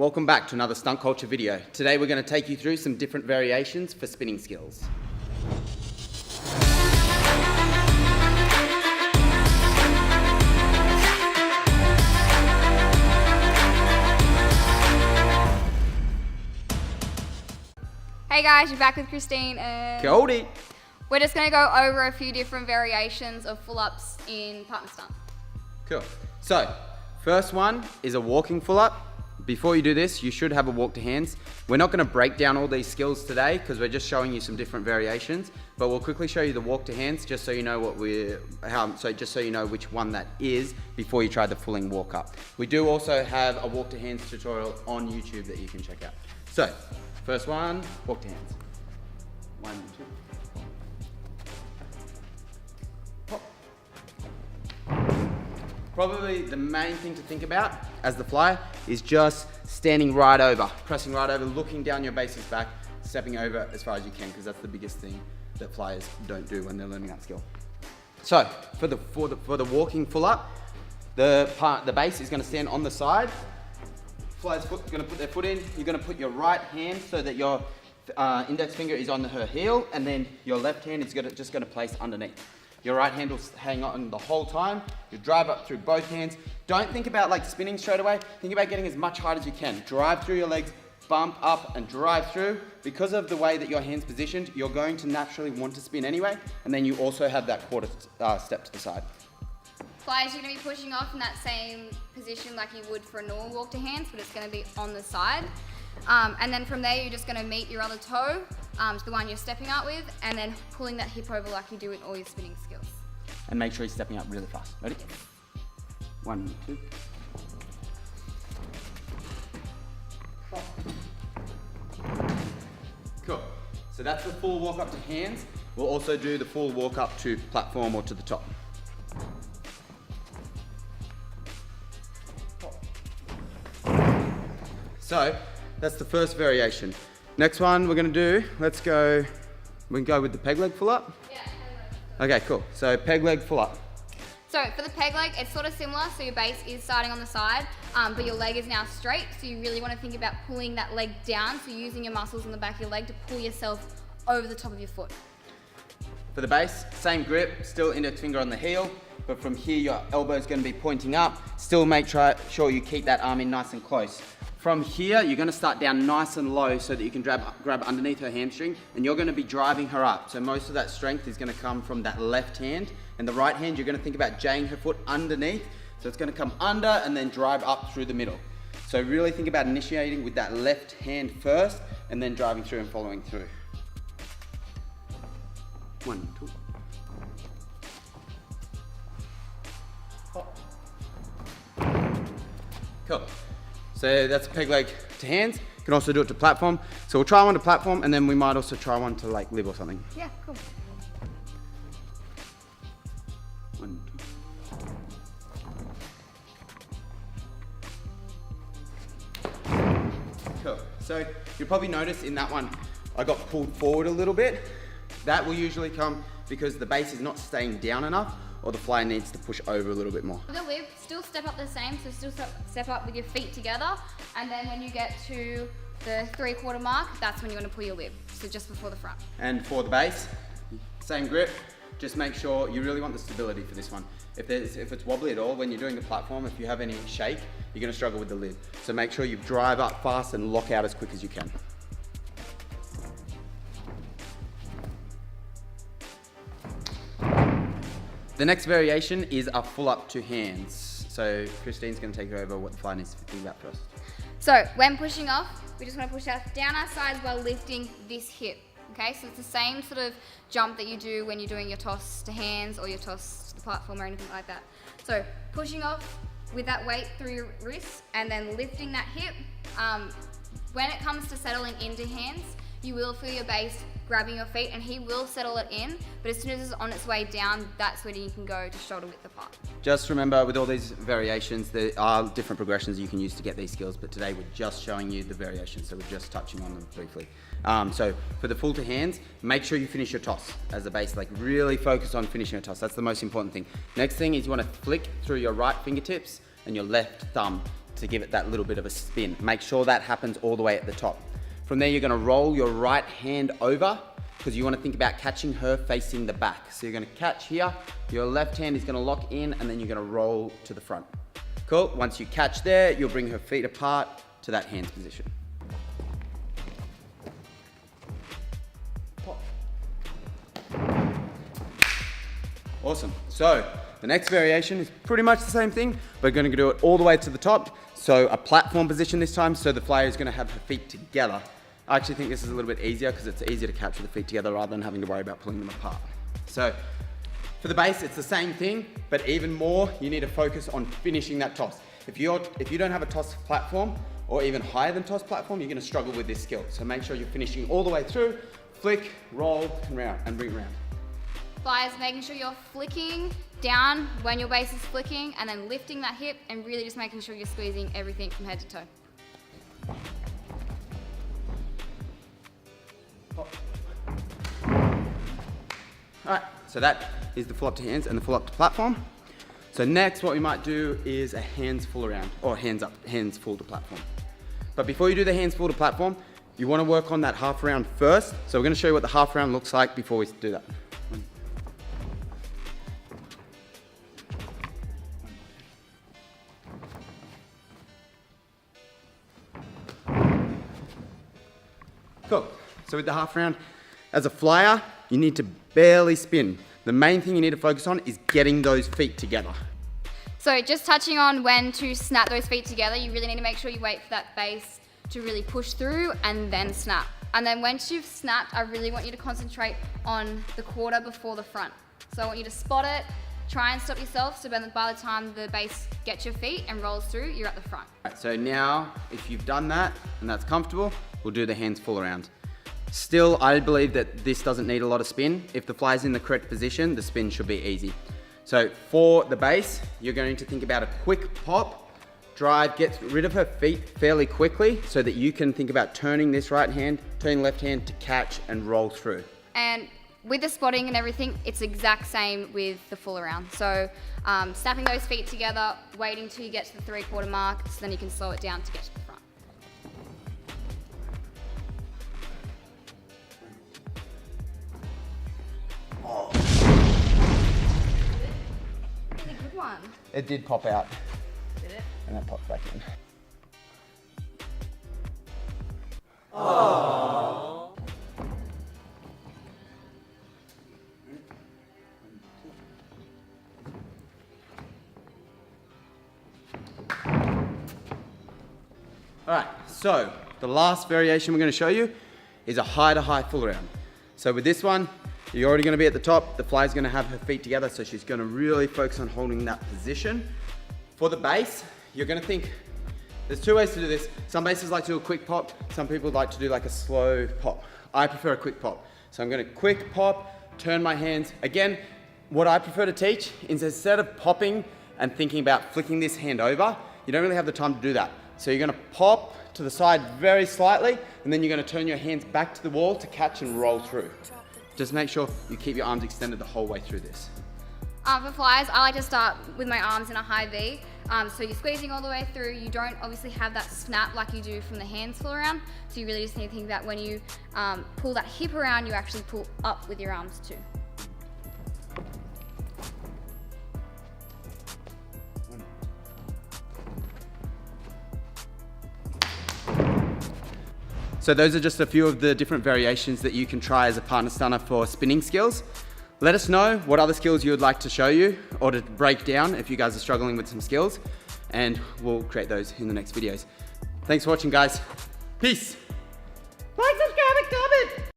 welcome back to another Stunt Culture video. Today we're going to take you through some different variations for spinning skills. Hey guys, you're back with Christine and Goldie! we're just going to go over a few different variations of full-ups in partner stunt. Cool. So, first one is a walking full-up. Before you do this, you should have a walk to hands. We're not going to break down all these skills today because we're just showing you some different variations, but we'll quickly show you the walk to hands just so you know just so you know which one that is before you try the fulling walk up. We do also have a walk to hands tutorial on YouTube that you can check out. So, first one, walk to hands. 1, 2. Pop. Probably the main thing to think about as the flyer is just standing right over, pressing right over, looking down your base's back, stepping over as far as you can, because that's the biggest thing that flyers don't do when they're learning that skill. So for the walking full up, the base is going to stand on the side. Flyer's foot going to put their foot in. You're going to put your right hand so that your index finger is on her heel, and then your left hand is just going to place underneath. Your right hand will hang on the whole time. You drive up through both hands. Don't think about like spinning straight away. Think about getting as much height as you can. Drive through your legs, bump up and drive through. Because of the way that your hand's positioned, you're going to naturally want to spin anyway. And then you also have that quarter step to the side. Flyers, you're going to be pushing off in that same position like you would for a normal walk to hands, but it's going to be on the side. And then from there, you're just going to meet your other toe, to the one you're stepping out with, and then pulling that hip over like you do in all your spinning skills. And make sure you're stepping up really fast. Ready? 1, 2. Cool. So that's the full walk up to hands. We'll also do the full walk up to platform or to the top. So that's the first variation. Next one we're going to do, we can go with the peg leg full up? Yeah, peg leg. Okay, cool. So peg leg full up. So for the peg leg, it's sort of similar. So your base is starting on the side, but your leg is now straight. So you really want to think about pulling that leg down. So using your muscles in the back of your leg to pull yourself over the top of your foot. For the base, same grip, still index finger on the heel, but from here your elbow is going to be pointing up. Still make sure you keep that arm in nice and close. From here, you're going to start down nice and low so that you can grab underneath her hamstring, and you're going to be driving her up. So most of that strength is going to come from that left hand, and the right hand, you're going to think about jaying her foot underneath. So it's going to come under and then drive up through the middle. So really think about initiating with that left hand first, and then driving through and following through. 1, 2. Hop. Cool. So that's a peg leg to hands. You can also do it to platform. So we'll try one to platform, and then we might also try one to like lib or something. Yeah, cool. 1, 2. Cool. So you'll probably notice in that one, I got pulled forward a little bit. That will usually come because the base is not staying down enough, or the flyer needs to push over a little bit more. For the lib, still step up the same, so still step up with your feet together, and then when you get to the 3/4 mark, that's when you want to pull your lib, so just before the front. And for the base, same grip, just make sure you really want the stability for this one. If it's wobbly at all, when you're doing the platform, if you have any shake, you're going to struggle with the lid. So make sure you drive up fast and lock out as quick as you can. The next variation is a full up to hands. So Christine's going to take over what the flyer needs to think about first. So when pushing off, we just want to push down our sides while lifting this hip. Okay, so it's the same sort of jump that you do when you're doing your toss to hands or your toss to the platform or anything like that. So pushing off with that weight through your wrists and then lifting that hip. When it comes to settling into hands, you will feel your base grabbing your feet, and he will settle it in, but as soon as it's on its way down, that's when you can go to shoulder width apart. Just remember, with all these variations, there are different progressions you can use to get these skills, but today we're just showing you the variations, so we're just touching on them briefly. So for the full to hands, make sure you finish your toss as a base, like really focus on finishing your toss. That's the most important thing. Next thing is you want to flick through your right fingertips and your left thumb. to give it that little bit of a spin. Make sure that happens all the way at the top. From there, you're gonna roll your right hand over because you wanna think about catching her facing the back. So you're gonna catch here, your left hand is gonna lock in, and then you're gonna roll to the front. Cool, once you catch there, you'll bring her feet apart to that hands position. Pop. Awesome, so the next variation is pretty much the same thing. We're gonna do it all the way to the top. So a platform position this time, so the flyer is gonna have her feet together. I actually think this is a little bit easier because it's easier to capture the feet together rather than having to worry about pulling them apart. So for the base, it's the same thing, but even more, you need to focus on finishing that toss. If you don't have a toss platform or even higher than toss platform, you're gonna struggle with this skill. So make sure you're finishing all the way through, flick, roll, and round, and bring round. Flyers, making sure you're flicking down when your base is flicking and then lifting that hip and really just making sure you're squeezing everything from head to toe. All right, so that is the full up to hands and the full up to platform. So next what we might do is a hands full around, or hands up, hands full to platform. But before you do the hands full to platform, you wanna work on that half round first. So we're gonna show you what the half round looks like before we do that. Cool, so with the half round, as a flyer, you need to barely spin. The main thing you need to focus on is getting those feet together. So just touching on when to snap those feet together, you really need to make sure you wait for that base to really push through and then snap. And then once you've snapped, I really want you to concentrate on the quarter before the front. So I want you to spot it, try and stop yourself so by the time the base gets your feet and rolls through, you're at the front. Right, so now, if you've done that and that's comfortable, we'll do the hands full around. Still, I believe that this doesn't need a lot of spin. If the fly's in the correct position, the spin should be easy. So for the base, you're going to think about a quick pop, drive, get rid of her feet fairly quickly so that you can think about turning this right hand, turning left hand to catch and roll through. And with the spotting and everything, it's the exact same with the full around. So snapping those feet together, waiting till you get to the 3/4 mark, so then you can slow it down to get to the front. Really good one. It did pop out. Did it? And that popped back in. All right, so the last variation we're going to show you is a high to high full around. So with this one, you're already going to be at the top. The fly's going to have her feet together, so she's going to really focus on holding that position. For the base, you're going to think, there's two ways to do this. Some bases like to do a quick pop. Some people like to do like a slow pop. I prefer a quick pop. So I'm going to quick pop, turn my hands. Again, what I prefer to teach is instead of popping and thinking about flicking this hand over, you don't really have the time to do that. So you're gonna pop to the side very slightly, and then you're gonna turn your hands back to the wall to catch and roll through. Just make sure you keep your arms extended the whole way through this. For flyers, I like to start with my arms in a high V. So you're squeezing all the way through. You don't obviously have that snap like you do from the hands full around. So you really just need to think that when you pull that hip around, you actually pull up with your arms too. So those are just a few of the different variations that you can try as a partner stunner for spinning skills. Let us know what other skills you would like to show you or to break down if you guys are struggling with some skills, and we'll create those in the next videos. Thanks for watching, guys. Peace. Like, subscribe, and comment.